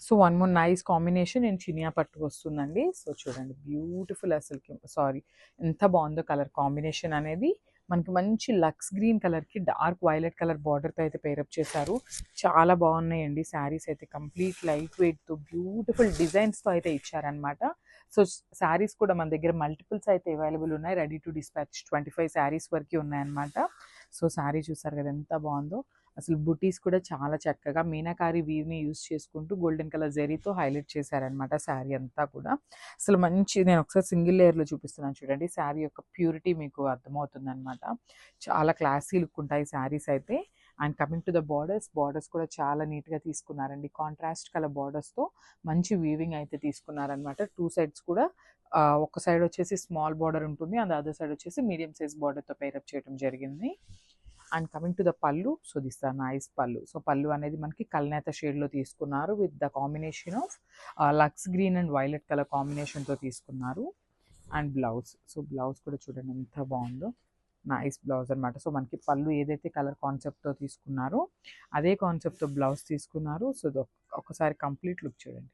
So one more nice combination నేను చినియా పట్టు వస్తుందండి. సో చూడండి బ్యూటిఫుల్ అసలుకి సారీ ఎంత బాగుందో కలర్ కాంబినేషన్ అనేది. మనకి మంచి లక్స్ గ్రీన్ కలర్కి డార్క్ వైలెట్ కలర్ బార్డర్తో అయితే పేరప్ చేశారు. చాలా బాగున్నాయండి శారీస్ అయితే. కంప్లీట్ లైట్ వెయిట్తో బ్యూటిఫుల్ డిజైన్స్తో అయితే ఇచ్చారనమాట. సో శారీస్ కూడా మన దగ్గర మల్టిపుల్స్ అయితే అవైలబుల్ ఉన్నాయి. రెడీ టు డిస్పాచ్ 25 శారీస్ వరకు ఉన్నాయన్నమాట. సో శారీ చూసారు కదా ఎంత బాగుందో. అసలు బుటీస్ కూడా చాలా చక్కగా మీనాకారి వీవ్ని యూస్ చేసుకుంటూ గోల్డెన్ కలర్ జెరీతో హైలైట్ చేశారనమాట శారీ అంతా కూడా. అసలు మంచి నేను ఒకసారి సింగిల్ లేయర్లో చూపిస్తున్నాను చూడండి. శారీ యొక్క ప్యూరిటీ మీకు అర్థమవుతుంది అనమాట. చాలా క్లాసీ లుక్ ఉంటాయి శారీస్ అయితే. And coming to the borders కూడా చాలా నీట్గా తీసుకున్నారండి. కాంట్రాస్ట్ కలర్ బార్డర్స్తో మంచి వీవింగ్ అయితే తీసుకున్నారనమాట. టూ సైడ్స్ కూడా ఒక సైడ్ వచ్చేసి స్మాల్ బార్డర్ ఉంటుంది, అండ్ అదర్ సైడ్ వచ్చేసి మీడియం సైజ్ బార్డర్తో పేరప్ చేయడం జరిగింది. And coming to the pallu, so this the nice pallu. So pallu అనేది మనకి కల్నేత షేడ్లో తీసుకున్నారు with the combination of lux green and violet colour కాంబినేషన్తో తీసుకున్నారు. అండ్ బ్లౌజ్, సో బ్లౌజ్ కూడా చూడండి ఎంత బాగుందో. నైస్ బ్లౌజ్ అనమాట. సో మనకి పళ్ళు ఏదైతే కలర్ కాన్సెప్ట్తో తీసుకున్నారో అదే కాన్సెప్ట్తో బ్లౌజ్ తీసుకున్నారు. సో ఒకసారి కంప్లీట్ లుక్ చూడండి.